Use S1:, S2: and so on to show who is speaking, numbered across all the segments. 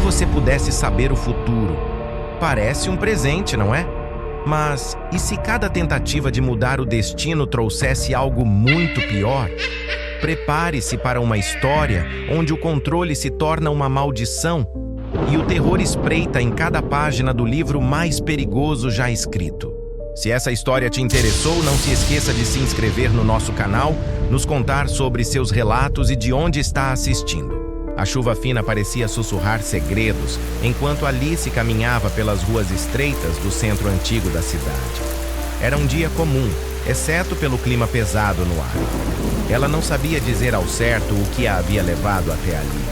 S1: você pudesse saber o futuro? Parece um presente, não é? Mas e se cada tentativa de mudar o destino trouxesse algo muito pior? Prepare-se para uma história onde o controle se torna uma maldição e o terror espreita em cada página do livro mais perigoso já escrito. Se essa história te interessou, não se esqueça de se inscrever no nosso canal, nos contar sobre seus relatos e de onde está assistindo. A chuva fina parecia sussurrar segredos enquanto Alice caminhava pelas ruas estreitas do centro antigo da cidade. Era um dia comum, exceto pelo clima pesado no ar. Ela não sabia dizer ao certo o que a havia levado até ali.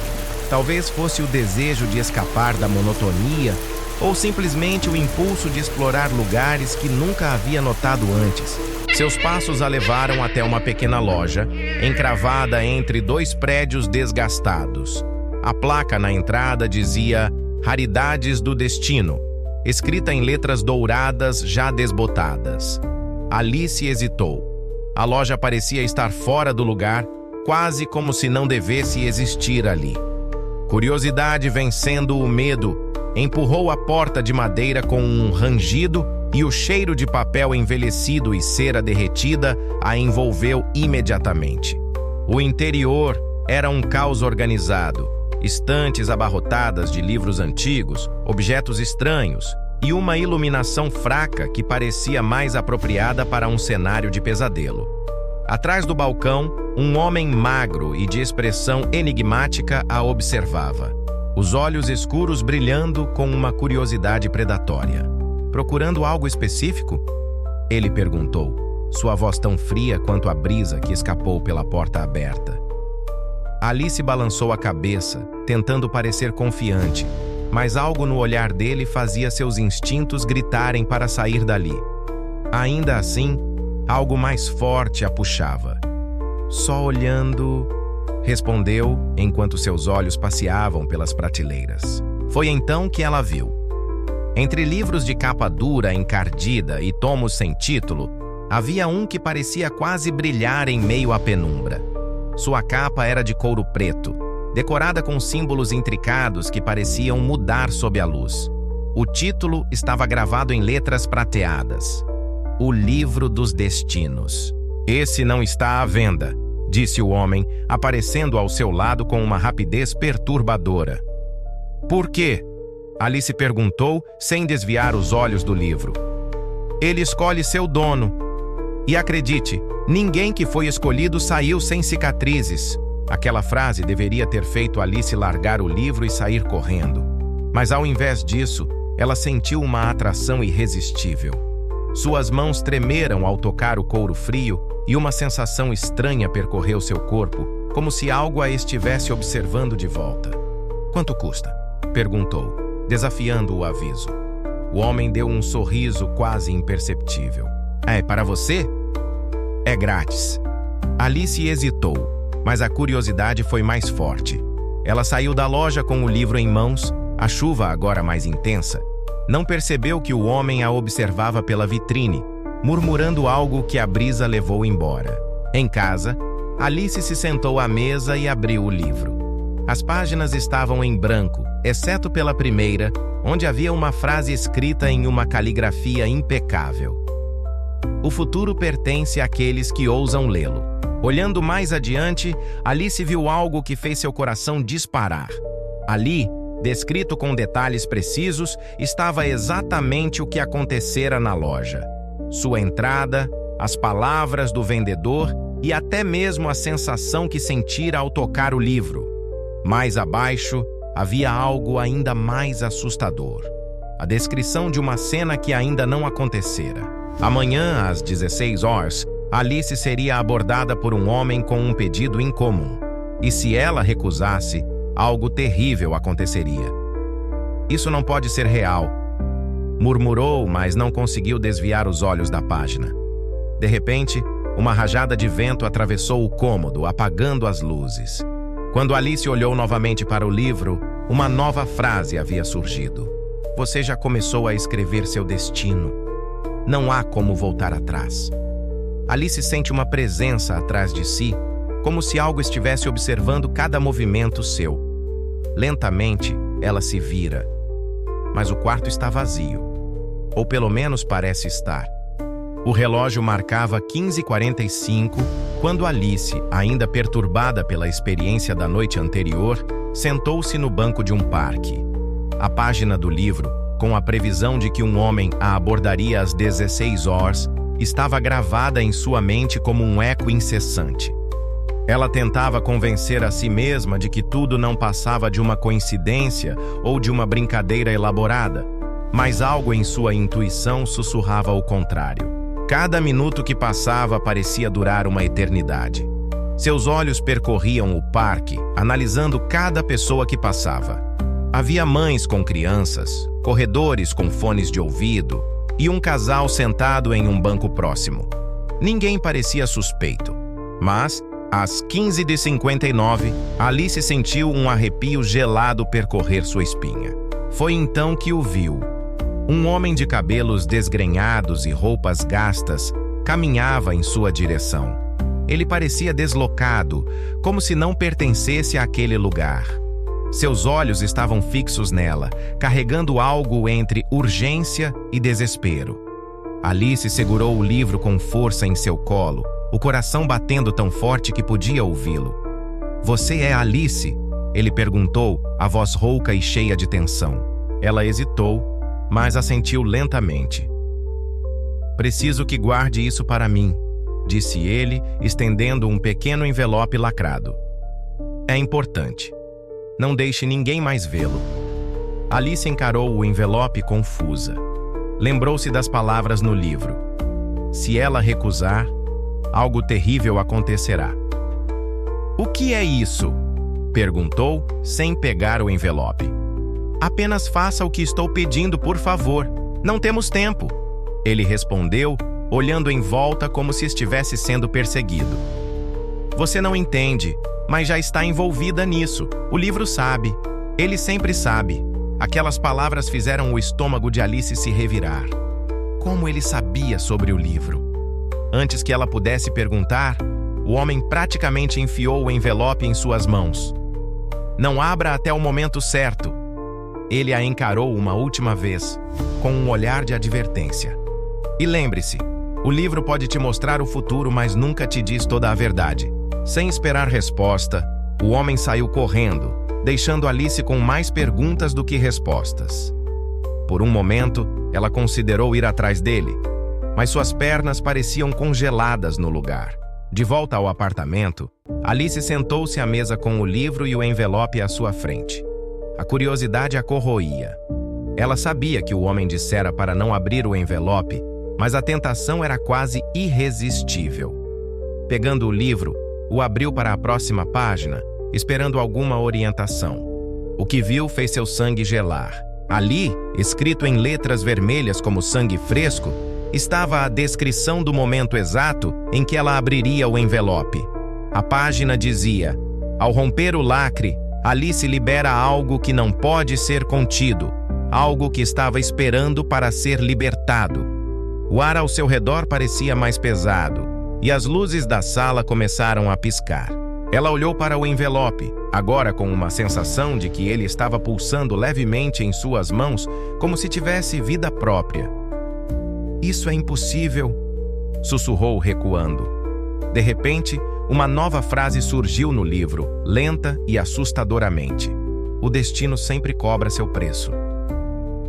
S1: Talvez fosse o desejo de escapar da monotonia ou simplesmente o impulso de explorar lugares que nunca havia notado antes. Seus passos a levaram até uma pequena loja, encravada entre dois prédios desgastados. A placa na entrada dizia Raridades do Destino, escrita em letras douradas já desbotadas. Alice hesitou. A loja parecia estar fora do lugar, quase como se não devesse existir ali. Curiosidade vencendo o medo, empurrou a porta de madeira com um rangido e o cheiro de papel envelhecido e cera derretida a envolveu imediatamente. O interior era um caos organizado, estantes abarrotadas de livros antigos, objetos estranhos e uma iluminação fraca que parecia mais apropriada para um cenário de pesadelo. Atrás do balcão, um homem magro e de expressão enigmática a observava, os olhos escuros brilhando com uma curiosidade predatória. Procurando algo específico? Ele perguntou, sua voz tão fria quanto a brisa que escapou pela porta aberta. Alice balançou a cabeça, tentando parecer confiante, mas algo no olhar dele fazia seus instintos gritarem para sair dali. Ainda assim, algo mais forte a puxava. Só olhando, respondeu enquanto seus olhos passeavam pelas prateleiras. Foi então que ela viu. Entre livros de capa dura, encardida e tomos sem título, havia um que parecia quase brilhar em meio à penumbra. Sua capa era de couro preto, decorada com símbolos intricados que pareciam mudar sob a luz. O título estava gravado em letras prateadas. O Livro dos Destinos. Esse não está à venda, disse o homem, aparecendo ao seu lado com uma rapidez perturbadora. Por quê? Alice perguntou, sem desviar os olhos do livro. Ele escolhe seu dono. E acredite, ninguém que foi escolhido saiu sem cicatrizes. Aquela frase deveria ter feito Alice largar o livro e sair correndo. Mas ao invés disso, ela sentiu uma atração irresistível. Suas mãos tremeram ao tocar o couro frio e uma sensação estranha percorreu seu corpo, como se algo a estivesse observando de volta. Quanto custa? Perguntou, desafiando o aviso. O homem deu um sorriso quase imperceptível. É para você? É grátis. Alice hesitou, mas a curiosidade foi mais forte. Ela saiu da loja com o livro em mãos, a chuva agora mais intensa. Não percebeu que o homem a observava pela vitrine, murmurando algo que a brisa levou embora. Em casa, Alice se sentou à mesa e abriu o livro. As páginas estavam em branco, exceto pela primeira, onde havia uma frase escrita em uma caligrafia impecável. O futuro pertence àqueles que ousam lê-lo. Olhando mais adiante, Alice viu algo que fez seu coração disparar. Ali, descrito com detalhes precisos, estava exatamente o que acontecera na loja. Sua entrada, as palavras do vendedor e até mesmo a sensação que sentira ao tocar o livro. Mais abaixo, havia algo ainda mais assustador. A descrição de uma cena que ainda não acontecera. Amanhã, às 16 horas, Alice seria abordada por um homem com um pedido incomum. E se ela recusasse, algo terrível aconteceria. Isso não pode ser real, murmurou, mas não conseguiu desviar os olhos da página. De repente, uma rajada de vento atravessou o cômodo, apagando as luzes. Quando Alice olhou novamente para o livro, uma nova frase havia surgido. Você já começou a escrever seu destino. Não há como voltar atrás. Alice sente uma presença atrás de si, como se algo estivesse observando cada movimento seu. Lentamente, ela se vira. Mas o quarto está vazio. Ou pelo menos parece estar. O relógio marcava 15h45 quando Alice, ainda perturbada pela experiência da noite anterior, sentou-se no banco de um parque. A página do livro, com a previsão de que um homem a abordaria às 16 horas, estava gravada em sua mente como um eco incessante. Ela tentava convencer a si mesma de que tudo não passava de uma coincidência ou de uma brincadeira elaborada, mas algo em sua intuição sussurrava o contrário. Cada minuto que passava parecia durar uma eternidade. Seus olhos percorriam o parque, analisando cada pessoa que passava. Havia mães com crianças, corredores com fones de ouvido e um casal sentado em um banco próximo. Ninguém parecia suspeito, mas, às 15h59, Alice sentiu um arrepio gelado percorrer sua espinha. Foi então que o viu. Um homem de cabelos desgrenhados e roupas gastas caminhava em sua direção. Ele parecia deslocado, como se não pertencesse àquele lugar. Seus olhos estavam fixos nela, carregando algo entre urgência e desespero. Alice segurou o livro com força em seu colo, o coração batendo tão forte que podia ouvi-lo. "Você é Alice?" ele perguntou, a voz rouca e cheia de tensão. Ela hesitou, mas assentiu lentamente. "Preciso que guarde isso para mim", disse ele, estendendo um pequeno envelope lacrado. "É importante. Não deixe ninguém mais vê-lo." Alice encarou o envelope confusa. Lembrou-se das palavras no livro. Se ela recusar, algo terrível acontecerá. "O que é isso?" perguntou, sem pegar o envelope. "Apenas faça o que estou pedindo, por favor. Não temos tempo." Ele respondeu, olhando em volta como se estivesse sendo perseguido. "Você não entende, mas já está envolvida nisso. O livro sabe. Ele sempre sabe." Aquelas palavras fizeram o estômago de Alice se revirar. Como ele sabia sobre o livro? Antes que ela pudesse perguntar, o homem praticamente enfiou o envelope em suas mãos. "Não abra até o momento certo." Ele a encarou uma última vez, com um olhar de advertência. "E lembre-se, o livro pode te mostrar o futuro, mas nunca te diz toda a verdade." Sem esperar resposta, o homem saiu correndo, deixando Alice com mais perguntas do que respostas. Por um momento, ela considerou ir atrás dele, mas suas pernas pareciam congeladas no lugar. De volta ao apartamento, Alice sentou-se à mesa com o livro e o envelope à sua frente. A curiosidade a corroía. Ela sabia que o homem dissera para não abrir o envelope, mas a tentação era quase irresistível. Pegando o livro, o abriu para a próxima página, esperando alguma orientação. O que viu fez seu sangue gelar. Ali, escrito em letras vermelhas como sangue fresco, estava a descrição do momento exato em que ela abriria o envelope. A página dizia: "Ao romper o lacre, Alice libera algo que não pode ser contido, algo que estava esperando para ser libertado." O ar ao seu redor parecia mais pesado, e as luzes da sala começaram a piscar. Ela olhou para o envelope, agora com uma sensação de que ele estava pulsando levemente em suas mãos, como se tivesse vida própria. "Isso é impossível", sussurrou recuando. De repente, uma nova frase surgiu no livro, lenta e assustadoramente. "O destino sempre cobra seu preço."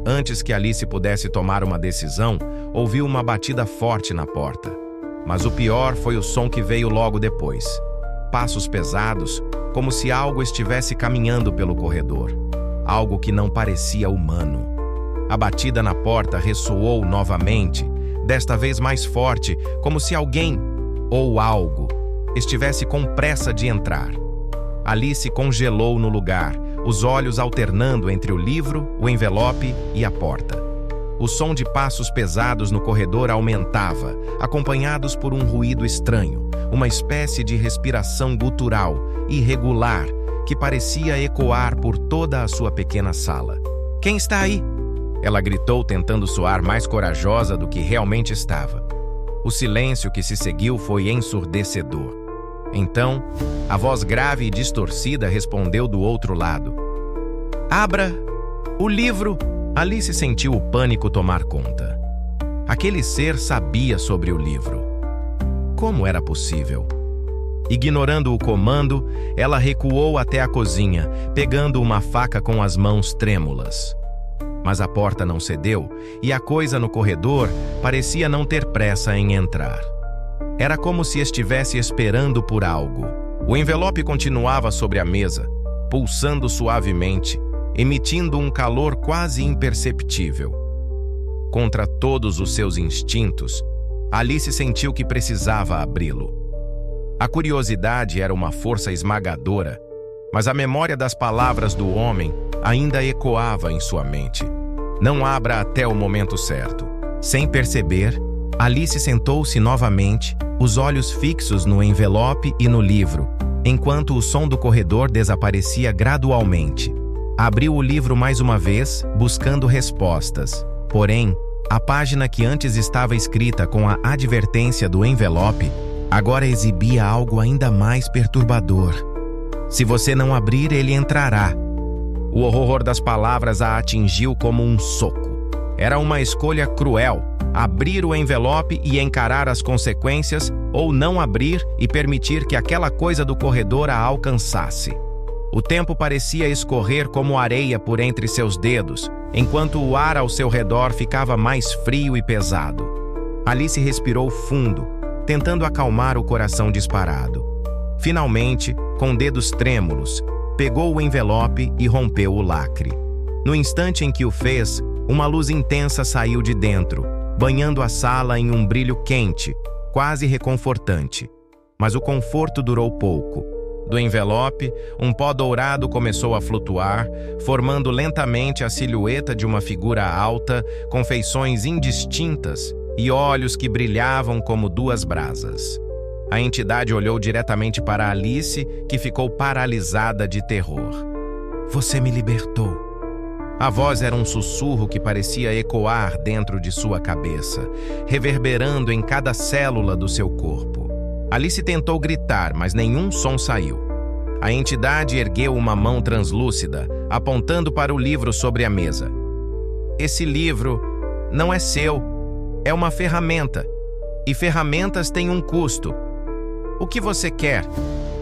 S1: Antes que Alice pudesse tomar uma decisão, ouviu uma batida forte na porta. Mas o pior foi o som que veio logo depois. Passos pesados, como se algo estivesse caminhando pelo corredor. Algo que não parecia humano. A batida na porta ressoou novamente, desta vez mais forte, como se alguém, ou algo, estivesse com pressa de entrar. Alice congelou no lugar, os olhos alternando entre o livro, o envelope e a porta. O som de passos pesados no corredor aumentava, acompanhados por um ruído estranho, uma espécie de respiração gutural, irregular, que parecia ecoar por toda a sua pequena sala. "Quem está aí?" ela gritou, tentando soar mais corajosa do que realmente estava. O silêncio que se seguiu foi ensurdecedor. Então, a voz grave e distorcida respondeu do outro lado: "Abra O livro, Alice sentiu o pânico tomar conta. Aquele ser sabia sobre o livro. Como era possível? Ignorando o comando, ela recuou até a cozinha, pegando uma faca com as mãos trêmulas. Mas a porta não cedeu e a coisa no corredor parecia não ter pressa em entrar. Era como se estivesse esperando por algo. O envelope continuava sobre a mesa, pulsando suavemente, emitindo um calor quase imperceptível. Contra todos os seus instintos, Alice sentiu que precisava abri-lo. A curiosidade era uma força esmagadora, mas a memória das palavras do homem ainda ecoava em sua mente. Não abra até o momento certo. Sem perceber, Alice sentou-se novamente, os olhos fixos no envelope e no livro, enquanto o som do corredor desaparecia gradualmente. Abriu o livro mais uma vez, buscando respostas. Porém, a página que antes estava escrita com a advertência do envelope agora exibia algo ainda mais perturbador. Se você não abrir, ele entrará. O horror das palavras a atingiu como um soco. Era uma escolha cruel: abrir o envelope e encarar as consequências, ou não abrir e permitir que aquela coisa do corredor a alcançasse. O tempo parecia escorrer como areia por entre seus dedos, enquanto o ar ao seu redor ficava mais frio e pesado. Alice respirou fundo, tentando acalmar o coração disparado. Finalmente, com dedos trêmulos, pegou o envelope e rompeu o lacre. No instante em que o fez, uma luz intensa saiu de dentro, banhando a sala em um brilho quente, quase reconfortante. Mas o conforto durou pouco. Do envelope, um pó dourado começou a flutuar, formando lentamente a silhueta de uma figura alta, com feições indistintas e olhos que brilhavam como duas brasas. A entidade olhou diretamente para Alice, que ficou paralisada de terror. "Você me libertou." A voz era um sussurro que parecia ecoar dentro de sua cabeça, reverberando em cada célula do seu corpo. Alice tentou gritar, mas nenhum som saiu. A entidade ergueu uma mão translúcida, apontando para o livro sobre a mesa. "Esse livro não é seu, é uma ferramenta, e ferramentas têm um custo. O que você quer?"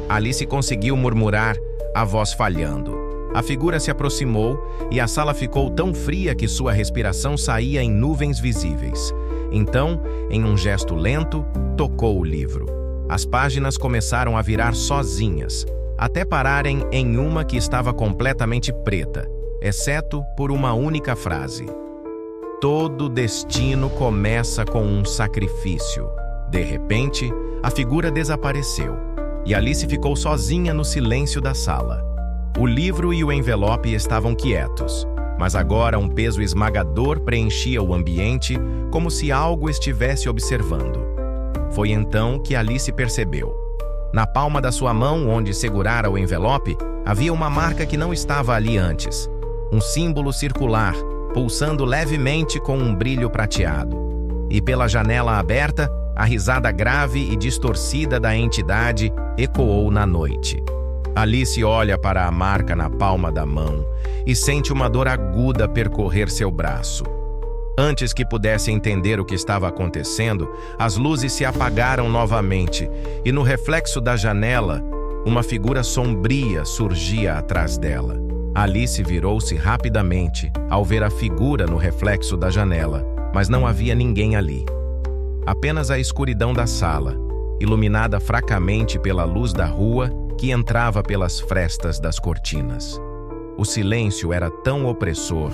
S1: Alice conseguiu murmurar, a voz falhando. A figura se aproximou e a sala ficou tão fria que sua respiração saía em nuvens visíveis. Então, em um gesto lento, tocou o livro. As páginas começaram a virar sozinhas, até pararem em uma que estava completamente preta, exceto por uma única frase. "Todo destino começa com um sacrifício." De repente, a figura desapareceu, e Alice ficou sozinha no silêncio da sala. O livro e o envelope estavam quietos, mas agora um peso esmagador preenchia o ambiente, como se algo estivesse observando. Foi então que Alice percebeu. Na palma da sua mão, onde segurara o envelope, havia uma marca que não estava ali antes. Um símbolo circular, pulsando levemente com um brilho prateado. E pela janela aberta, a risada grave e distorcida da entidade ecoou na noite. Alice olha para a marca na palma da mão e sente uma dor aguda percorrer seu braço. Antes que pudesse entender o que estava acontecendo, as luzes se apagaram novamente e no reflexo da janela, uma figura sombria surgia atrás dela. Alice virou-se rapidamente ao ver a figura no reflexo da janela, mas não havia ninguém ali. Apenas a escuridão da sala, iluminada fracamente pela luz da rua que entrava pelas frestas das cortinas. O silêncio era tão opressor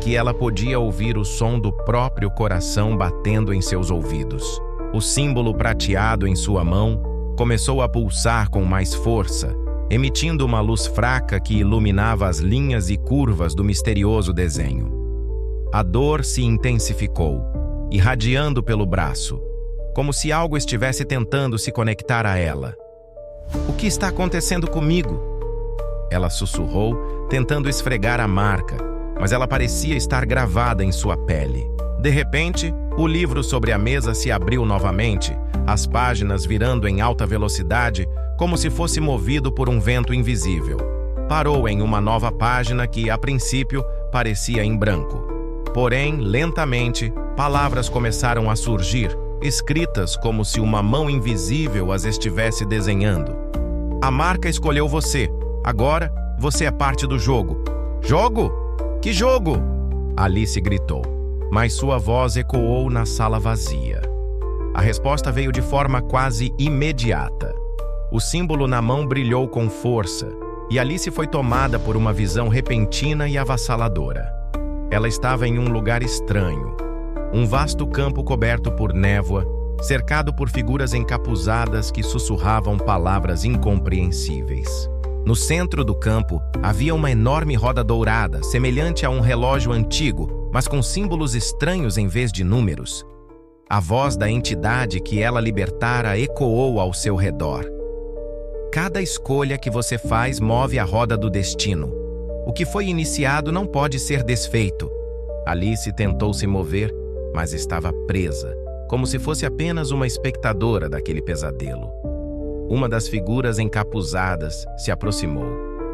S1: que ela podia ouvir o som do próprio coração batendo em seus ouvidos. O símbolo prateado em sua mão começou a pulsar com mais força, emitindo uma luz fraca que iluminava as linhas e curvas do misterioso desenho. A dor se intensificou, irradiando pelo braço, como se algo estivesse tentando se conectar a ela. "O que está acontecendo comigo?" Ela sussurrou, tentando esfregar a marca, mas ela parecia estar gravada em sua pele. De repente, o livro sobre a mesa se abriu novamente, as páginas virando em alta velocidade, como se fosse movido por um vento invisível. Parou em uma nova página que, a princípio, parecia em branco. Porém, lentamente, palavras começaram a surgir, escritas como se uma mão invisível as estivesse desenhando. A marca escolheu você. Agora, você é parte do jogo. Jogo? Que jogo? Alice gritou, mas sua voz ecoou na sala vazia. A resposta veio de forma quase imediata. O símbolo na mão brilhou com força, e Alice foi tomada por uma visão repentina e avassaladora. Ela estava em um lugar estranho, um vasto campo coberto por névoa, cercado por figuras encapuzadas que sussurravam palavras incompreensíveis. No centro do campo, havia uma enorme roda dourada, semelhante a um relógio antigo, mas com símbolos estranhos em vez de números. A voz da entidade que ela libertara ecoou ao seu redor. Cada escolha que você faz move a roda do destino. O que foi iniciado não pode ser desfeito. Alice tentou se mover, mas estava presa, como se fosse apenas uma espectadora daquele pesadelo. Uma das figuras encapuzadas se aproximou,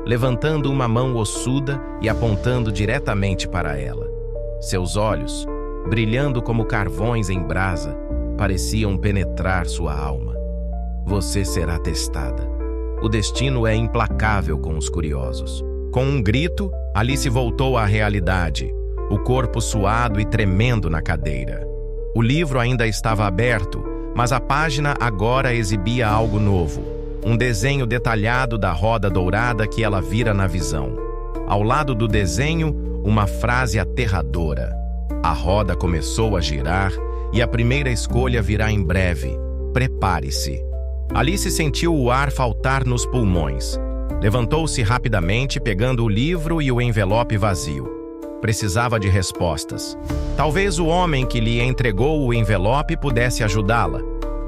S1: levantando uma mão ossuda e apontando diretamente para ela. Seus olhos, brilhando como carvões em brasa, pareciam penetrar sua alma. Você será testada. O destino é implacável com os curiosos. Com um grito, Alice voltou à realidade, o corpo suado e tremendo na cadeira. O livro ainda estava aberto, mas a página agora exibia algo novo, um desenho detalhado da roda dourada que ela vira na visão. Ao lado do desenho, uma frase aterradora. A roda começou a girar e a primeira escolha virá em breve. Prepare-se. Alice sentiu o ar faltar nos pulmões. Levantou-se rapidamente, pegando o livro e o envelope vazio. Precisava de respostas. Talvez o homem que lhe entregou o envelope pudesse ajudá-la.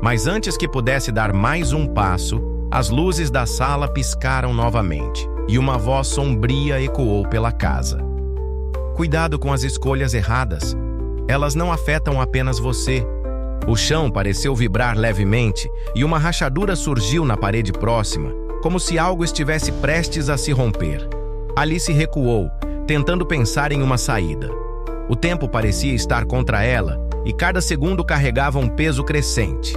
S1: Mas antes que pudesse dar mais um passo, as luzes da sala piscaram novamente, e uma voz sombria ecoou pela casa. Cuidado com as escolhas erradas. Elas não afetam apenas você. O chão pareceu vibrar levemente, e uma rachadura surgiu na parede próxima, como se algo estivesse prestes a se romper. Alice recuou, tentando pensar em uma saída. O tempo parecia estar contra ela, e cada segundo carregava um peso crescente.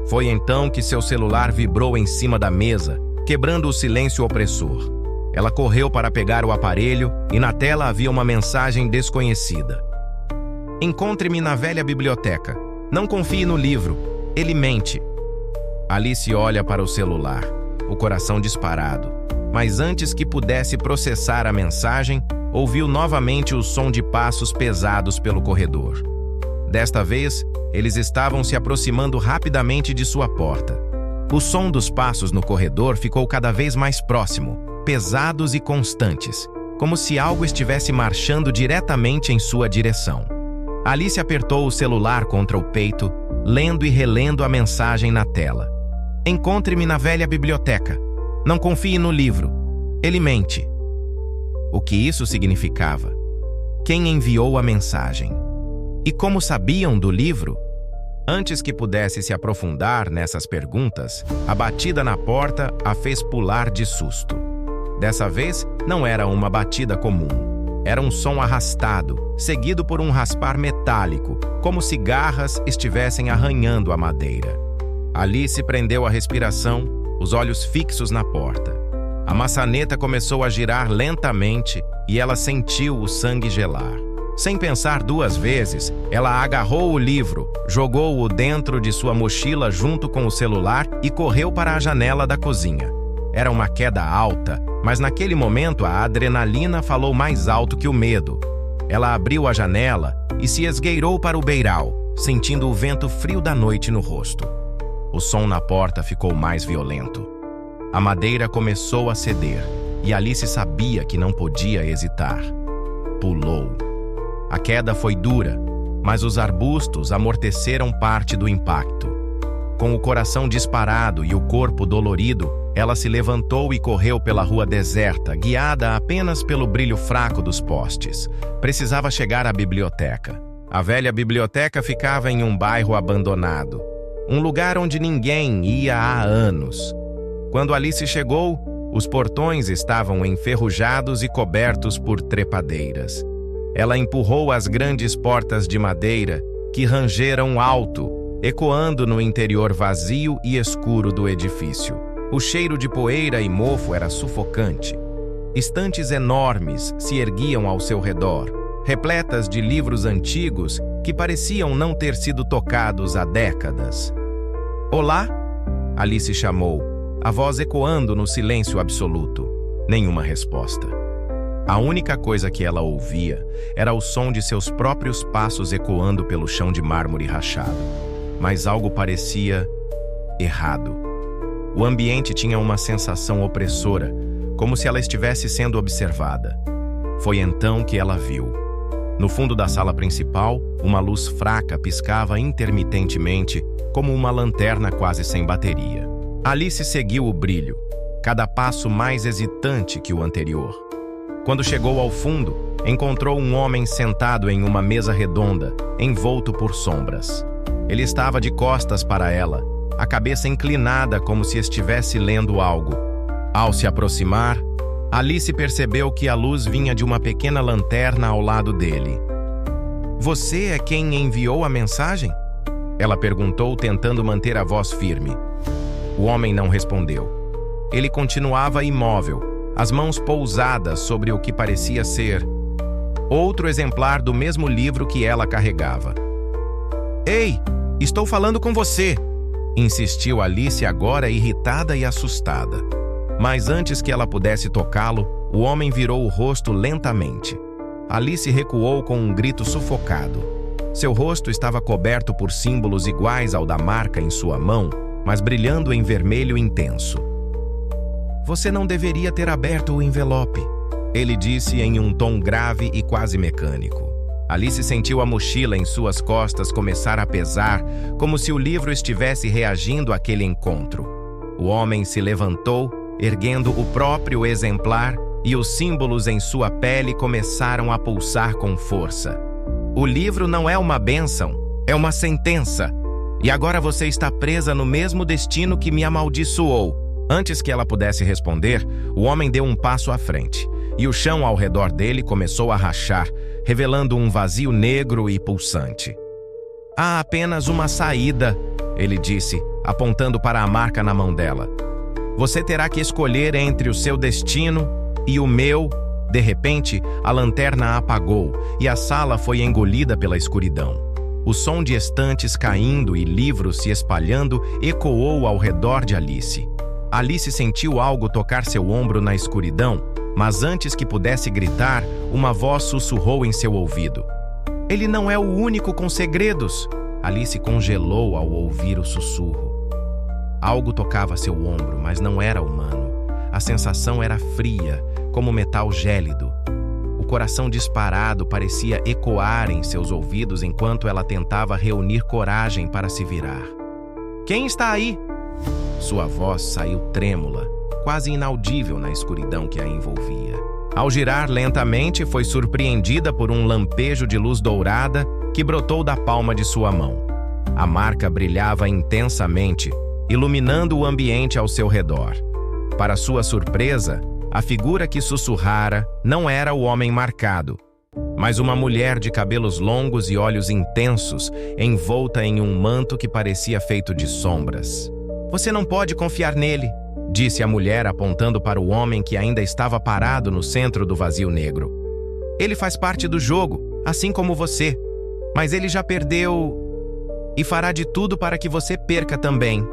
S1: Foi então que seu celular vibrou em cima da mesa, quebrando o silêncio opressor. Ela correu para pegar o aparelho, e na tela havia uma mensagem desconhecida. Encontre-me na velha biblioteca. Não confie no livro. Ele mente. Alice olha para o celular, o coração disparado. Mas antes que pudesse processar a mensagem, ouviu novamente o som de passos pesados pelo corredor. Desta vez, eles estavam se aproximando rapidamente de sua porta. O som dos passos no corredor ficou cada vez mais próximo, pesados e constantes, como se algo estivesse marchando diretamente em sua direção. Alice apertou o celular contra o peito, lendo e relendo a mensagem na tela. Encontre-me na velha biblioteca. Não confie no livro. Ele mente. O que isso significava? Quem enviou a mensagem? E como sabiam do livro? Antes que pudesse se aprofundar nessas perguntas, a batida na porta a fez pular de susto. Dessa vez, não era uma batida comum. Era um som arrastado, seguido por um raspar metálico, como se garras estivessem arranhando a madeira. Alice prendeu a respiração, os olhos fixos na porta. A maçaneta começou a girar lentamente e ela sentiu o sangue gelar. Sem pensar duas vezes, ela agarrou o livro, jogou-o dentro de sua mochila junto com o celular e correu para a janela da cozinha. Era uma queda alta, mas naquele momento a adrenalina falou mais alto que o medo. Ela abriu a janela e se esgueirou para o beiral, sentindo o vento frio da noite no rosto. O som na porta ficou mais violento. A madeira começou a ceder e Alice sabia que não podia hesitar. Pulou. A queda foi dura, mas os arbustos amorteceram parte do impacto. Com o coração disparado e o corpo dolorido, ela se levantou e correu pela rua deserta, guiada apenas pelo brilho fraco dos postes. Precisava chegar à biblioteca. A velha biblioteca ficava em um bairro abandonado, um lugar onde ninguém ia há anos. Quando Alice chegou, Os portões estavam enferrujados e cobertos por trepadeiras. Ela empurrou as grandes portas de madeira, que rangeram alto, ecoando no interior vazio e escuro do edifício. O cheiro de poeira e mofo era sufocante. Estantes enormes se erguiam ao seu redor, repletas de livros antigos que pareciam não ter sido tocados há décadas. "Olá?" Alice chamou, a voz ecoando no silêncio absoluto. Nenhuma resposta. A única coisa que ela ouvia era o som de seus próprios passos ecoando pelo chão de mármore rachado. Mas algo parecia errado. O ambiente tinha uma sensação opressora, como se ela estivesse sendo observada. Foi então que ela viu. No fundo da sala principal, uma luz fraca piscava intermitentemente, como uma lanterna quase sem bateria. Alice seguiu o brilho, cada passo mais hesitante que o anterior. Quando chegou ao fundo, encontrou um homem sentado em uma mesa redonda, envolto por sombras. Ele estava de costas para ela, a cabeça inclinada como se estivesse lendo algo. Ao se aproximar, Alice percebeu que a luz vinha de uma pequena lanterna ao lado dele. "Você é quem enviou a mensagem?" Ela perguntou, tentando manter a voz firme. O homem não respondeu. Ele continuava imóvel, as mãos pousadas sobre o que parecia ser outro exemplar do mesmo livro que ela carregava. "Ei, estou falando com você!" insistiu Alice, agora irritada e assustada. Mas antes que ela pudesse tocá-lo, o homem virou o rosto lentamente. Alice recuou com um grito sufocado. Seu rosto estava coberto por símbolos iguais ao da marca em sua mão, mas brilhando em vermelho intenso. "Você não deveria ter aberto o envelope", ele disse em um tom grave e quase mecânico. Alice sentiu a mochila em suas costas começar a pesar, como se o livro estivesse reagindo àquele encontro. O homem se levantou, erguendo o próprio exemplar, e os símbolos em sua pele começaram a pulsar com força. "O livro não é uma bênção, é uma sentença. E agora você está presa no mesmo destino que me amaldiçoou." Antes que ela pudesse responder, o homem deu um passo à frente, e o chão ao redor dele começou a rachar, revelando um vazio negro e pulsante. "Há apenas uma saída", ele disse, apontando para a marca na mão dela. "Você terá que escolher entre o seu destino e o meu." De repente, a lanterna apagou e a sala foi engolida pela escuridão. O som de estantes caindo e livros se espalhando ecoou ao redor de Alice. Alice sentiu algo tocar seu ombro na escuridão, mas antes que pudesse gritar, uma voz sussurrou em seu ouvido. "Ele não é o único com segredos." Alice congelou ao ouvir o sussurro. Algo tocava seu ombro, mas não era humano. A sensação era fria, como metal gélido. O coração disparado parecia ecoar em seus ouvidos enquanto ela tentava reunir coragem para se virar. "Quem está aí?" Sua voz saiu trêmula, quase inaudível na escuridão que a envolvia. Ao girar lentamente, foi surpreendida por um lampejo de luz dourada que brotou da palma de sua mão. A marca brilhava intensamente, iluminando o ambiente ao seu redor. Para sua surpresa, a figura que sussurrara não era o homem marcado, mas uma mulher de cabelos longos e olhos intensos, envolta em um manto que parecia feito de sombras. "Você não pode confiar nele", disse a mulher, apontando para o homem que ainda estava parado no centro do vazio negro. "Ele faz parte do jogo, assim como você, mas ele já perdeu e fará de tudo para que você perca também."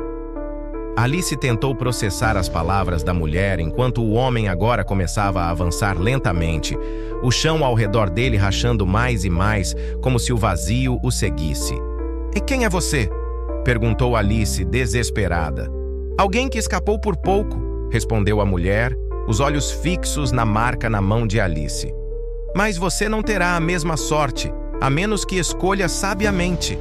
S1: Alice tentou processar as palavras da mulher enquanto o homem agora começava a avançar lentamente, o chão ao redor dele rachando mais e mais, como se o vazio o seguisse. "E quem é você?" perguntou Alice, desesperada. "Alguém que escapou por pouco", respondeu a mulher, os olhos fixos na marca na mão de Alice. "Mas você não terá a mesma sorte, a menos que escolha sabiamente."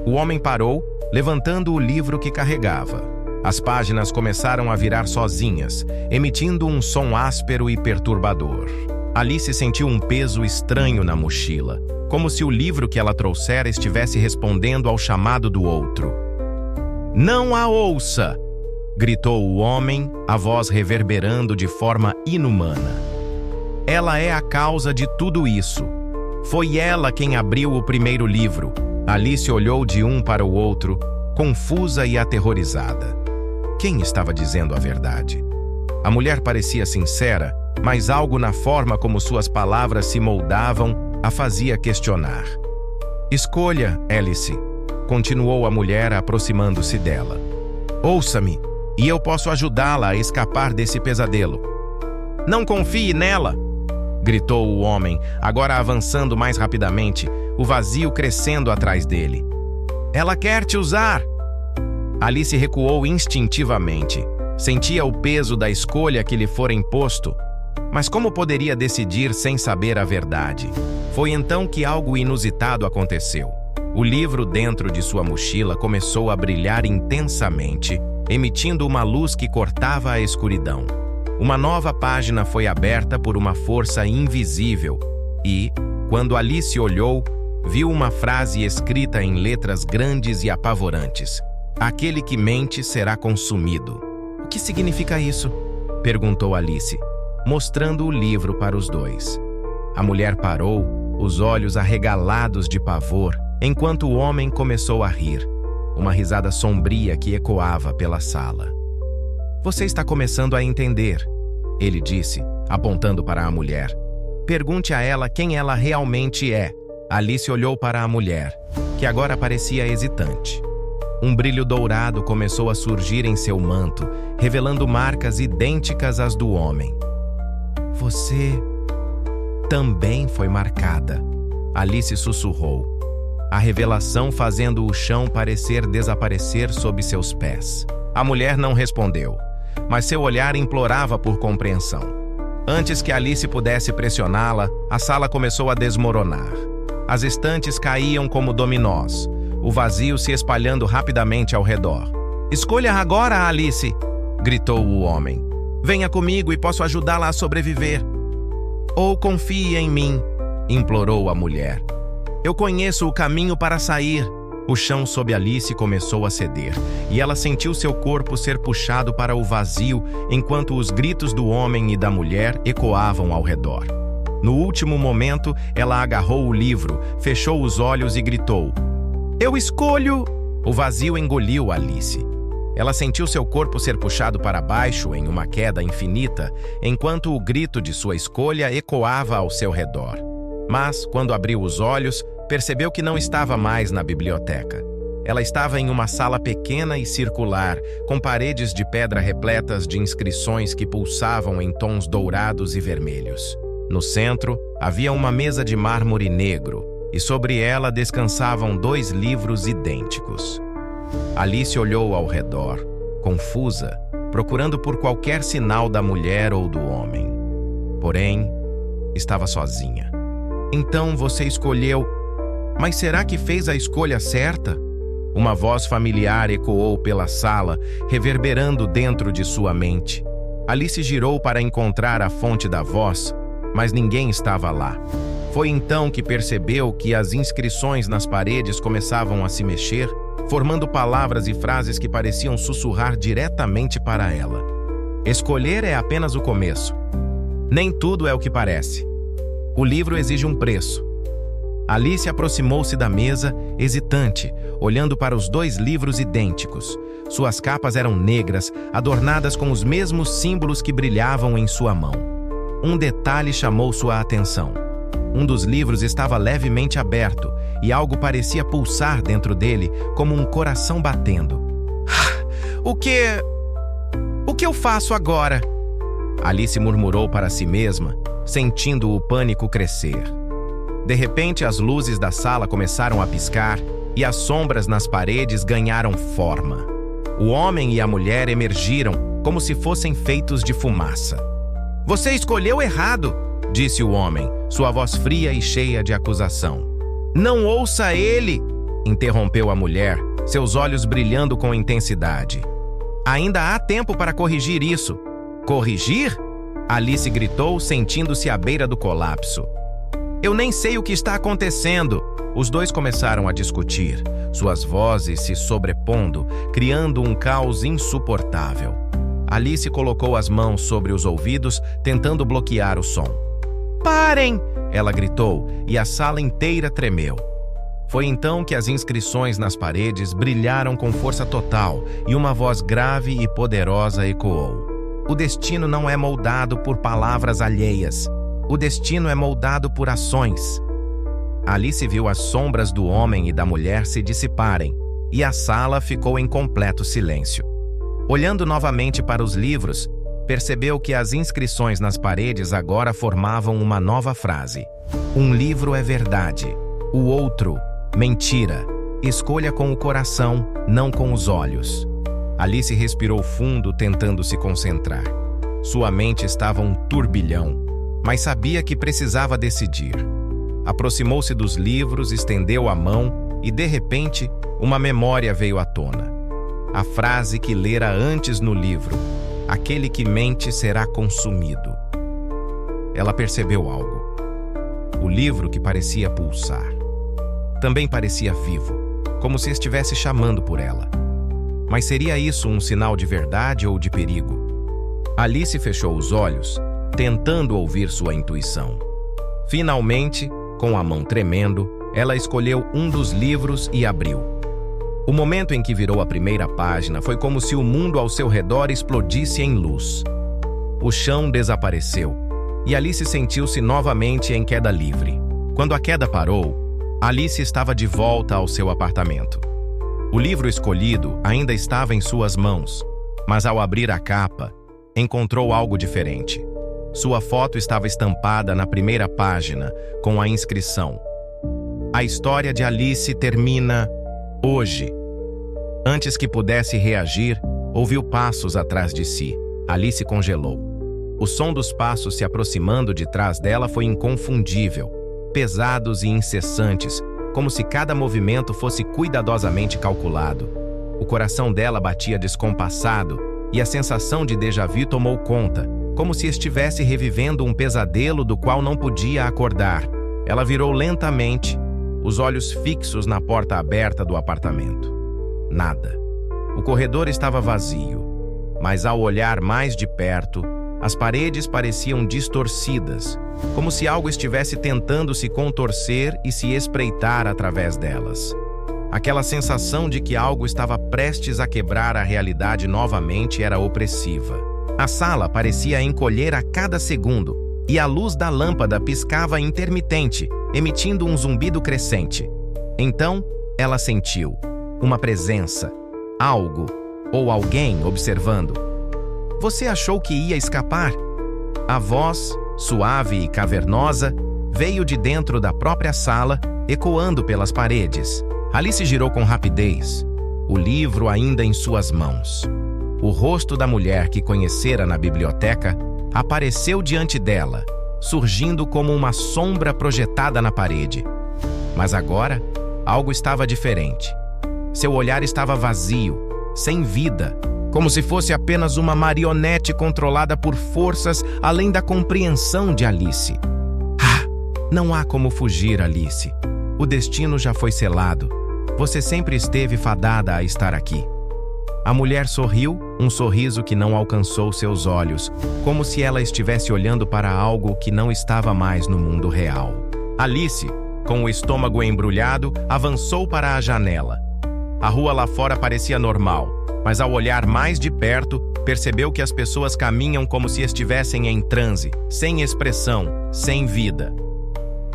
S1: O homem parou, levantando o livro que carregava. As páginas começaram a virar sozinhas, emitindo um som áspero e perturbador. Alice sentiu um peso estranho na mochila, como se o livro que ela trouxera estivesse respondendo ao chamado do outro. "Não a ouça!" gritou o homem, a voz reverberando de forma inumana. Ela é a causa de tudo isso. Foi ela quem abriu o primeiro livro. Alice olhou de um para o outro, confusa e aterrorizada. Quem estava dizendo a verdade? A mulher parecia sincera, mas algo na forma como suas palavras se moldavam a fazia questionar. Escolha, Alice, continuou a mulher aproximando-se dela. Ouça-me, e eu posso ajudá-la a escapar desse pesadelo. Não confie nela! Gritou o homem, agora avançando mais rapidamente, o vazio crescendo atrás dele. Ela quer te usar! Alice recuou instintivamente. Sentia o peso da escolha que lhe fora imposto. Mas como poderia decidir sem saber a verdade? Foi então que algo inusitado aconteceu. O livro dentro de sua mochila começou a brilhar intensamente, emitindo uma luz que cortava a escuridão. Uma nova página foi aberta por uma força invisível e, quando Alice olhou, viu uma frase escrita em letras grandes e apavorantes. Aquele que mente será consumido. O que significa isso? Perguntou Alice, mostrando o livro para os dois. A mulher parou, os olhos arregalados de pavor, enquanto o homem começou a rir, uma risada sombria que ecoava pela sala. Você está começando a entender, ele disse, apontando para a mulher. Pergunte a ela quem ela realmente é. Alice olhou para a mulher, que agora parecia hesitante. Um brilho dourado começou a surgir em seu manto, revelando marcas idênticas às do homem. Você também foi marcada, Alice sussurrou, a revelação fazendo o chão parecer desaparecer sob seus pés. A mulher não respondeu, mas seu olhar implorava por compreensão. Antes que Alice pudesse pressioná-la, a sala começou a desmoronar. As estantes caíam como dominós, o vazio se espalhando rapidamente ao redor. Escolha agora, Alice! Gritou o homem. Venha comigo e posso ajudá-la a sobreviver. Ou confie em mim, implorou a mulher. Eu conheço o caminho para sair. O chão sob Alice começou a ceder, e ela sentiu seu corpo ser puxado para o vazio, enquanto os gritos do homem e da mulher ecoavam ao redor. No último momento, ela agarrou o livro, fechou os olhos e gritou: Eu escolho! O vazio engoliu Alice. Ela sentiu seu corpo ser puxado para baixo em uma queda infinita, enquanto o grito de sua escolha ecoava ao seu redor. Mas, quando abriu os olhos, percebeu que não estava mais na biblioteca. Ela estava em uma sala pequena e circular, com paredes de pedra repletas de inscrições que pulsavam em tons dourados e vermelhos. No centro, havia uma mesa de mármore negro, e sobre ela descansavam 2 livros idênticos. Alice olhou ao redor, confusa, procurando por qualquer sinal da mulher ou do homem. Porém, estava sozinha. Então você escolheu... Mas será que fez a escolha certa? Uma voz familiar ecoou pela sala, reverberando dentro de sua mente. Alice girou para encontrar a fonte da voz, mas ninguém estava lá. Foi então que percebeu que as inscrições nas paredes começavam a se mexer, formando palavras e frases que pareciam sussurrar diretamente para ela. Escolher é apenas o começo. Nem tudo é o que parece. O livro exige um preço. Alice aproximou-se da mesa, hesitante, olhando para os 2 livros idênticos. Suas capas eram negras, adornadas com os mesmos símbolos que brilhavam em sua mão. Um detalhe chamou sua atenção. Um dos livros estava levemente aberto, e algo parecia pulsar dentro dele, como um coração batendo. O que eu faço agora? Alice murmurou para si mesma, sentindo o pânico crescer. De repente, as luzes da sala começaram a piscar e as sombras nas paredes ganharam forma. O homem e a mulher emergiram como se fossem feitos de fumaça. Você escolheu errado, disse o homem, sua voz fria e cheia de acusação. Não ouça ele, interrompeu a mulher, seus olhos brilhando com intensidade. Ainda há tempo para corrigir isso. Corrigir? Alice gritou, sentindo-se à beira do colapso. Eu nem sei o que está acontecendo. Os dois começaram a discutir, suas vozes se sobrepondo, criando um caos insuportável. Alice colocou as mãos sobre os ouvidos, tentando bloquear o som. "Parem!" ela gritou, e a sala inteira tremeu. Foi então que as inscrições nas paredes brilharam com força total e uma voz grave e poderosa ecoou. "O destino não é moldado por palavras alheias. O destino é moldado por ações." Alice viu as sombras do homem e da mulher se dissiparem, e a sala ficou em completo silêncio. Olhando novamente para os livros, percebeu que as inscrições nas paredes agora formavam uma nova frase. "Um livro é verdade, o outro, mentira. Escolha com o coração, não com os olhos." Alice respirou fundo, tentando se concentrar. Sua mente estava um turbilhão, mas sabia que precisava decidir. Aproximou-se dos livros, estendeu a mão e, de repente, uma memória veio à tona. A frase que lera antes no livro: "Aquele que mente será consumido." Ela percebeu algo. O livro, que parecia pulsar, também parecia vivo, como se estivesse chamando por ela. Mas seria isso um sinal de verdade ou de perigo? Alice fechou os olhos, tentando ouvir sua intuição. Finalmente, com a mão tremendo, ela escolheu um dos livros e abriu. O momento em que virou a primeira página foi como se o mundo ao seu redor explodisse em luz. O chão desapareceu, e Alice sentiu-se novamente em queda livre. Quando a queda parou, Alice estava de volta ao seu apartamento. O livro escolhido ainda estava em suas mãos, mas ao abrir a capa, encontrou algo diferente. Sua foto estava estampada na primeira página, com a inscrição: "A história de Alice termina hoje." Antes que pudesse reagir, ouviu passos atrás de si. Alice congelou. O som dos passos se aproximando de trás dela foi inconfundível, pesados e incessantes, como se cada movimento fosse cuidadosamente calculado. O coração dela batia descompassado e a sensação de déjà-vu tomou conta, como se estivesse revivendo um pesadelo do qual não podia acordar. Ela virou lentamente, os olhos fixos na porta aberta do apartamento. Nada. O corredor estava vazio, mas ao olhar mais de perto, as paredes pareciam distorcidas, como se algo estivesse tentando se contorcer e se espreitar através delas. Aquela sensação de que algo estava prestes a quebrar a realidade novamente era opressiva. A sala parecia encolher a cada segundo, e a luz da lâmpada piscava intermitente, emitindo um zumbido crescente. Então, ela sentiu uma presença, algo ou alguém observando. "Você achou que ia escapar?" A voz, suave e cavernosa, veio de dentro da própria sala, ecoando pelas paredes. Alice girou com rapidez, o livro ainda em suas mãos. O rosto da mulher que conhecera na biblioteca apareceu diante dela, surgindo como uma sombra projetada na parede. Mas agora, algo estava diferente. Seu olhar estava vazio, sem vida, como se fosse apenas uma marionete controlada por forças além da compreensão de Alice. "Ah, não há como fugir, Alice. O destino já foi selado. Você sempre esteve fadada a estar aqui." A mulher sorriu, um sorriso que não alcançou seus olhos, como se ela estivesse olhando para algo que não estava mais no mundo real. Alice, com o estômago embrulhado, avançou para a janela. A rua lá fora parecia normal, mas ao olhar mais de perto, percebeu que as pessoas caminham como se estivessem em transe, sem expressão, sem vida.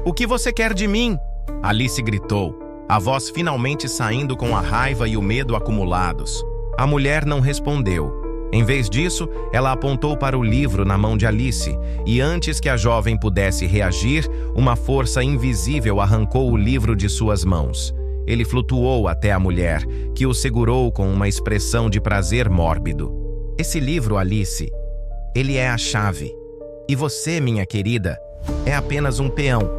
S1: "O que você quer de mim?" Alice gritou, a voz finalmente saindo com a raiva e o medo acumulados. A mulher não respondeu. Em vez disso, ela apontou para o livro na mão de Alice, e antes que a jovem pudesse reagir, uma força invisível arrancou o livro de suas mãos. Ele flutuou até a mulher, que o segurou com uma expressão de prazer mórbido. "Esse livro, Alice, ele é a chave. E você, minha querida, é apenas um peão."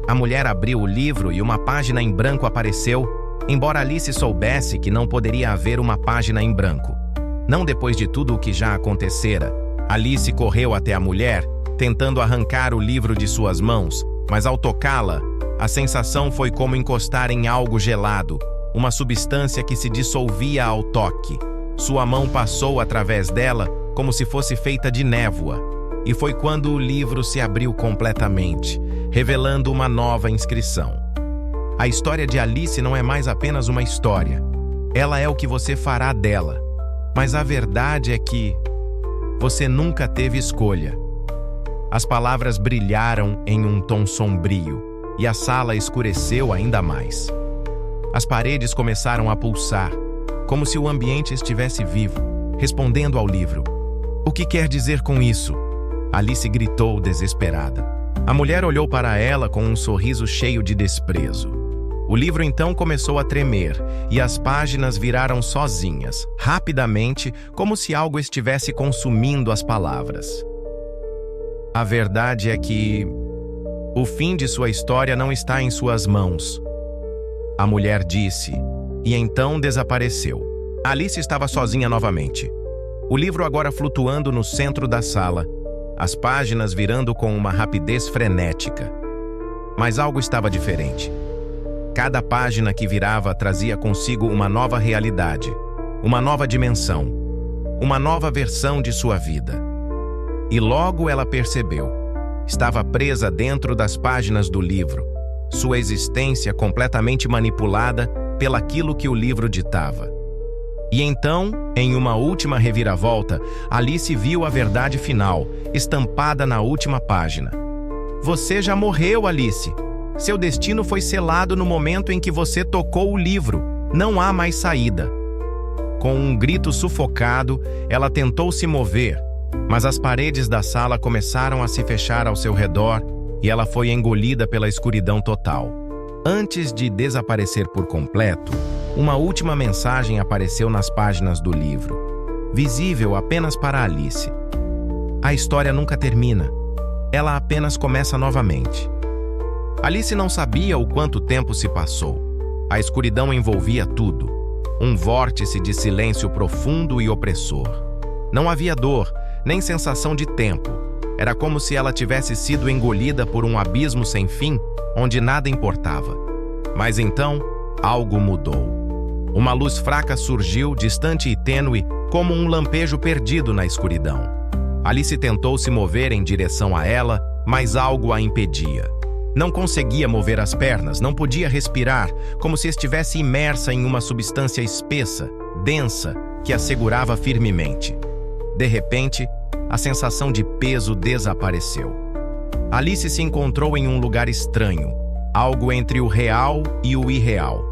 S1: A mulher abriu o livro e uma página em branco apareceu, embora Alice soubesse que não poderia haver uma página em branco. Não depois de tudo o que já acontecera. Alice correu até a mulher, tentando arrancar o livro de suas mãos, mas ao tocá-la, A sensação foi como encostar em algo gelado, uma substância que se dissolvia ao toque. Sua mão passou através dela como se fosse feita de névoa. E foi quando o livro se abriu completamente, revelando uma nova inscrição. A história de Alice não é mais apenas uma história. Ela é o que você fará dela. Mas a verdade é que você nunca teve escolha. As palavras brilharam em um tom sombrio, e a sala escureceu ainda mais. As paredes começaram a pulsar, como se o ambiente estivesse vivo, respondendo ao livro. "O que quer dizer com isso?" Alice gritou desesperada. A mulher olhou para ela com um sorriso cheio de desprezo. O livro então começou a tremer, e as páginas viraram sozinhas, rapidamente, como se algo estivesse consumindo as palavras. A verdade é que o fim de sua história não está em suas mãos, a mulher disse, e então desapareceu. Alice estava sozinha novamente. O livro agora flutuando no centro da sala, as páginas virando com uma rapidez frenética. Mas algo estava diferente. Cada página que virava trazia consigo uma nova realidade, uma nova dimensão, uma nova versão de sua vida. E logo ela percebeu. Estava presa dentro das páginas do livro, sua existência completamente manipulada pelaquilo que o livro ditava. E então, em uma última reviravolta, Alice viu a verdade final, estampada na última página. "Você já morreu, Alice. Seu destino foi selado no momento em que você tocou o livro. Não há mais saída." Com um grito sufocado, ela tentou se mover, mas as paredes da sala começaram a se fechar ao seu redor e ela foi engolida pela escuridão total. Antes de desaparecer por completo, uma última mensagem apareceu nas páginas do livro, visível apenas para Alice. A história nunca termina. Ela apenas começa novamente. Alice não sabia o quanto tempo se passou. A escuridão envolvia tudo. Um vórtice de silêncio profundo e opressor. Não havia dor, nem sensação de tempo. Era como se ela tivesse sido engolida por um abismo sem fim, onde nada importava. Mas então, algo mudou. Uma luz fraca surgiu, distante e tênue, como um lampejo perdido na escuridão. Alice tentou se mover em direção a ela, mas algo a impedia. Não conseguia mover as pernas, não podia respirar, como se estivesse imersa em uma substância espessa, densa, que a segurava firmemente. De repente, a sensação de peso desapareceu. Alice se encontrou em um lugar estranho, algo entre o real e o irreal.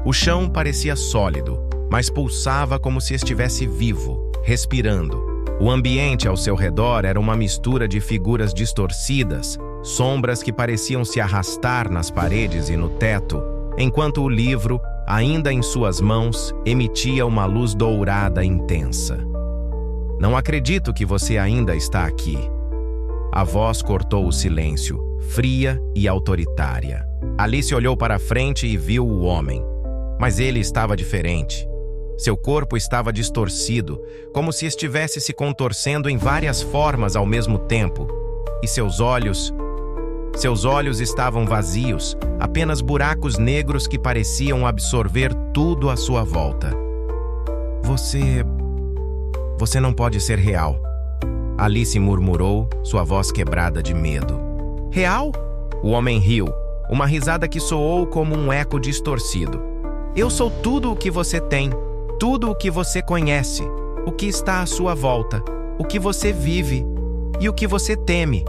S1: O chão parecia sólido, mas pulsava como se estivesse vivo, respirando. O ambiente ao seu redor era uma mistura de figuras distorcidas, sombras que pareciam se arrastar nas paredes e no teto, enquanto o livro, ainda em suas mãos, emitia uma luz dourada intensa. "Não acredito que você ainda está aqui." A voz cortou o silêncio, fria e autoritária. Alice olhou para a frente e viu o homem. Mas ele estava diferente. Seu corpo estava distorcido, como se estivesse se contorcendo em várias formas ao mesmo tempo. E seus olhos estavam vazios, apenas buracos negros que pareciam absorver tudo à sua volta. Você não pode ser real." Alice murmurou, sua voz quebrada de medo. "Real?" O homem riu, uma risada que soou como um eco distorcido. "Eu sou tudo o que você tem, tudo o que você conhece, o que está à sua volta, o que você vive e o que você teme."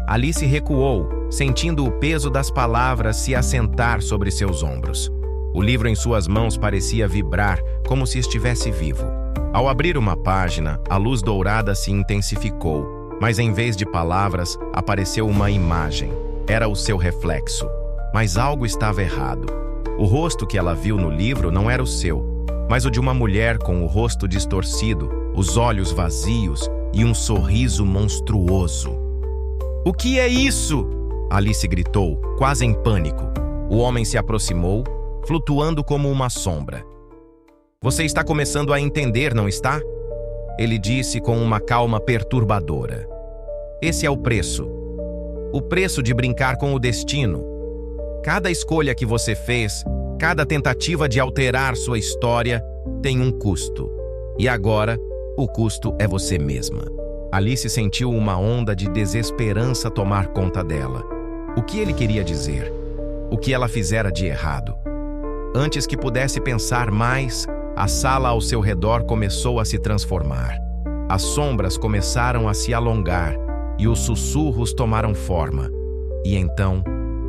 S1: Alice recuou, sentindo o peso das palavras se assentar sobre seus ombros. O livro em suas mãos parecia vibrar, como se estivesse vivo. Ao abrir uma página, a luz dourada se intensificou, mas em vez de palavras, apareceu uma imagem. Era o seu reflexo. Mas algo estava errado. O rosto que ela viu no livro não era o seu, mas o de uma mulher com o rosto distorcido, os olhos vazios e um sorriso monstruoso. "O que é isso?" Alice gritou, quase em pânico. O homem se aproximou, flutuando como uma sombra. "Você está começando a entender, não está?" Ele disse com uma calma perturbadora. "Esse é o preço. O preço de brincar com o destino. Cada escolha que você fez, cada tentativa de alterar sua história, tem um custo. E agora, o custo é você mesma. Alice sentiu uma onda de desesperança tomar conta dela. O que ele queria dizer? O que ela fizera de errado? Antes que pudesse pensar mais, a sala ao seu redor começou a se transformar. As sombras começaram a se alongar e os sussurros tomaram forma. E então,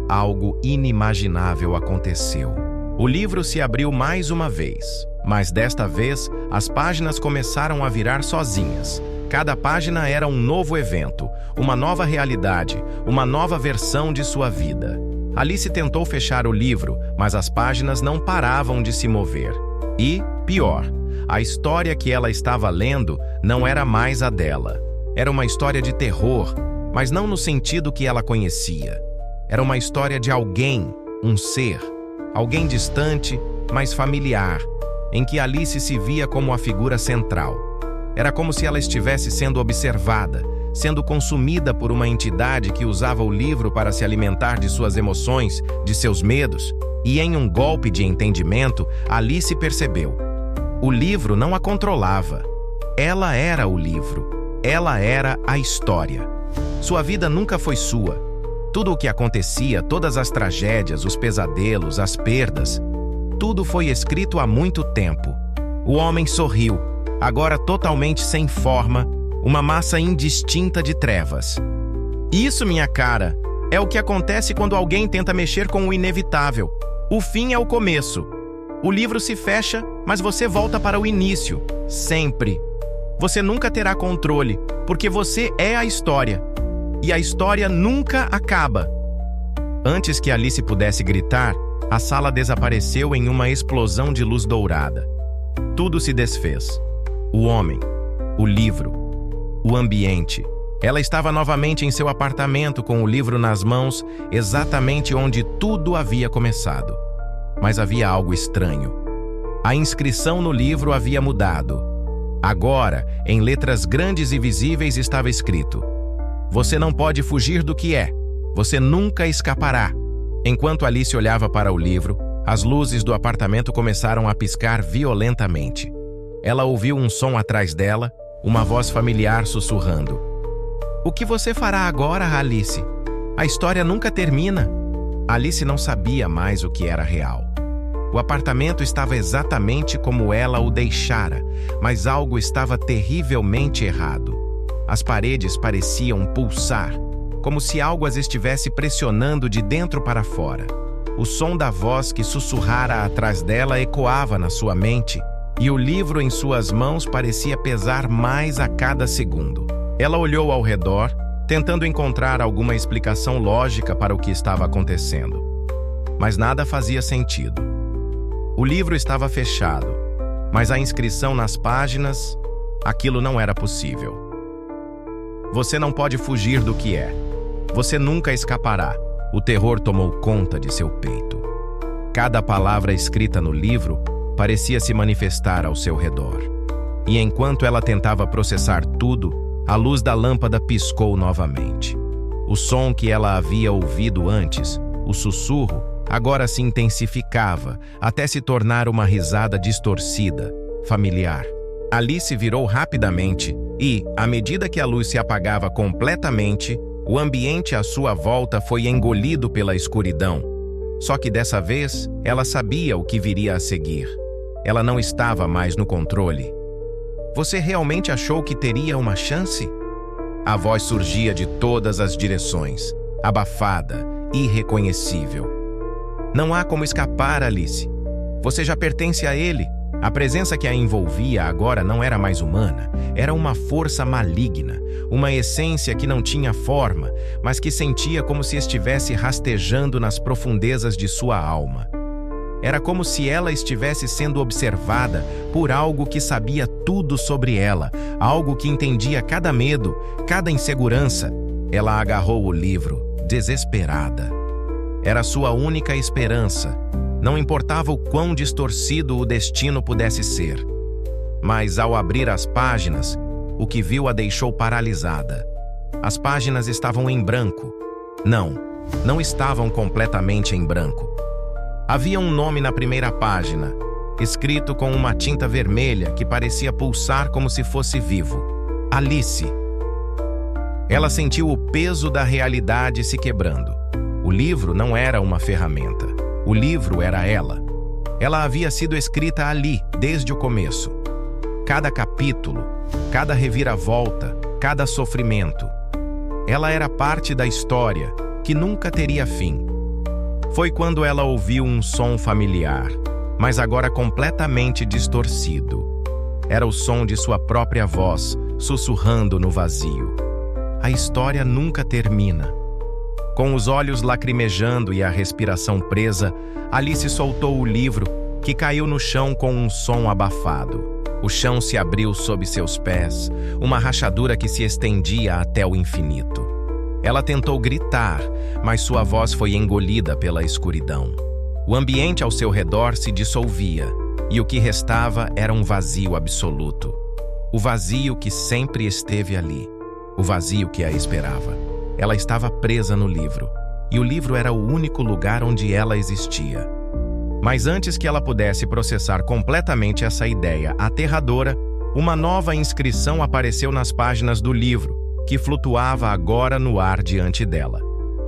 S1: algo inimaginável aconteceu. O livro se abriu mais uma vez, mas desta vez as páginas começaram a virar sozinhas. Cada página era um novo evento, uma nova realidade, uma nova versão de sua vida. Alice tentou fechar o livro, mas as páginas não paravam de se mover. E, pior, a história que ela estava lendo não era mais a dela. Era uma história de terror, mas não no sentido que ela conhecia. Era uma história de alguém, um ser, alguém distante, mas familiar, em que Alice se via como a figura central. Era como se ela estivesse sendo observada, sendo consumida por uma entidade que usava o livro para se alimentar de suas emoções, de seus medos, e em um golpe de entendimento, Alice percebeu. O livro não a controlava. Ela era o livro. Ela era a história. Sua vida nunca foi sua. Tudo o que acontecia, todas as tragédias, os pesadelos, as perdas, tudo foi escrito há muito tempo. O homem sorriu, agora totalmente sem forma, uma massa indistinta de trevas. Isso, minha cara, é o que acontece quando alguém tenta mexer com o inevitável. O fim é o começo. O livro se fecha, mas você volta para o início. Sempre. Você nunca terá controle, porque você é a história. E a história nunca acaba. Antes que Alice pudesse gritar, a sala desapareceu em uma explosão de luz dourada. Tudo se desfez. O homem, o livro, o ambiente. Ela estava novamente em seu apartamento com o livro nas mãos, exatamente onde tudo havia começado. Mas havia algo estranho. A inscrição no livro havia mudado. Agora, em letras grandes e visíveis, estava escrito: "Você não pode fugir do que é. Você nunca escapará." Enquanto Alice olhava para o livro, as luzes do apartamento começaram a piscar violentamente. Ela ouviu um som atrás dela, uma voz familiar sussurrando: "O que você fará agora, Alice? A história nunca termina." Alice não sabia mais o que era real. O apartamento estava exatamente como ela o deixara, mas algo estava terrivelmente errado. As paredes pareciam pulsar, como se algo as estivesse pressionando de dentro para fora. O som da voz que sussurrara atrás dela ecoava na sua mente, e o livro em suas mãos parecia pesar mais a cada segundo. Ela olhou ao redor, tentando encontrar alguma explicação lógica para o que estava acontecendo. Mas nada fazia sentido. O livro estava fechado, mas a inscrição nas páginas, aquilo não era possível. Você não pode fugir do que é. Você nunca escapará. O terror tomou conta de seu peito. Cada palavra escrita no livro parecia se manifestar ao seu redor. E enquanto ela tentava processar tudo, a luz da lâmpada piscou novamente. O som que ela havia ouvido antes, o sussurro, agora se intensificava, até se tornar uma risada distorcida, familiar. Alice virou rapidamente e, à medida que a luz se apagava completamente, o ambiente à sua volta foi engolido pela escuridão. Só que dessa vez, ela sabia o que viria a seguir. Ela não estava mais no controle. Você realmente achou que teria uma chance? A voz surgia de todas as direções, abafada, irreconhecível. Não há como escapar, Alice. Você já pertence a ele. A presença que a envolvia agora não era mais humana. Era uma força maligna, uma essência que não tinha forma, mas que sentia como se estivesse rastejando nas profundezas de sua alma. Era como se ela estivesse sendo observada por algo que sabia tudo sobre ela, algo que entendia cada medo, cada insegurança. Ela agarrou o livro, desesperada. Era sua única esperança. Não importava o quão distorcido o destino pudesse ser. Mas ao abrir as páginas, o que viu a deixou paralisada. As páginas estavam em branco. Não, não estavam completamente em branco. Havia um nome na primeira página, escrito com uma tinta vermelha que parecia pulsar como se fosse vivo. Alice. Ela sentiu o peso da realidade se quebrando. O livro não era uma ferramenta. O livro era ela. Ela havia sido escrita ali, desde o começo. Cada capítulo, cada reviravolta, cada sofrimento. Ela era parte da história, que nunca teria fim. Foi quando ela ouviu um som familiar, mas agora completamente distorcido. Era o som de sua própria voz, sussurrando no vazio. A história nunca termina. Com os olhos lacrimejando e a respiração presa, Alice soltou o livro, que caiu no chão com um som abafado. O chão se abriu sob seus pés, uma rachadura que se estendia até o infinito. Ela tentou gritar, mas sua voz foi engolida pela escuridão. O ambiente ao seu redor se dissolvia, e o que restava era um vazio absoluto. O vazio que sempre esteve ali. O vazio que a esperava. Ela estava presa no livro, e o livro era o único lugar onde ela existia. Mas antes que ela pudesse processar completamente essa ideia aterradora, uma nova inscrição apareceu nas páginas do livro, que flutuava agora no ar diante dela.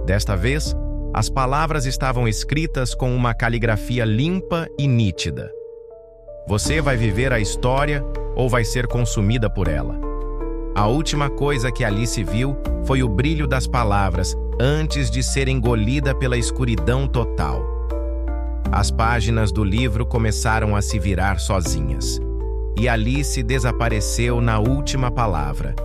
S1: Desta vez, as palavras estavam escritas com uma caligrafia limpa e nítida. Você vai viver a história ou vai ser consumida por ela. A última coisa que Alice viu foi o brilho das palavras antes de ser engolida pela escuridão total. As páginas do livro começaram a se virar sozinhas, e Alice desapareceu na última palavra.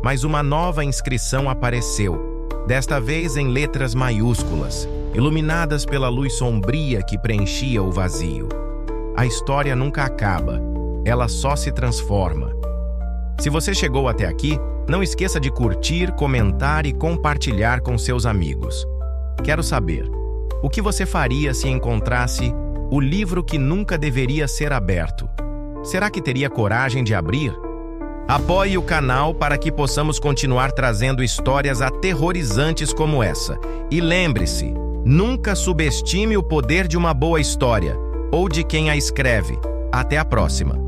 S1: Mas uma nova inscrição apareceu, desta vez em letras maiúsculas, iluminadas pela luz sombria que preenchia o vazio. A história nunca acaba, ela só se transforma. Se você chegou até aqui, não esqueça de curtir, comentar e compartilhar com seus amigos. Quero saber, o que você faria se encontrasse o livro que nunca deveria ser aberto? Será que teria coragem de abrir? Apoie o canal para que possamos continuar trazendo histórias aterrorizantes como essa. E lembre-se, nunca subestime o poder de uma boa história ou de quem a escreve. Até a próxima!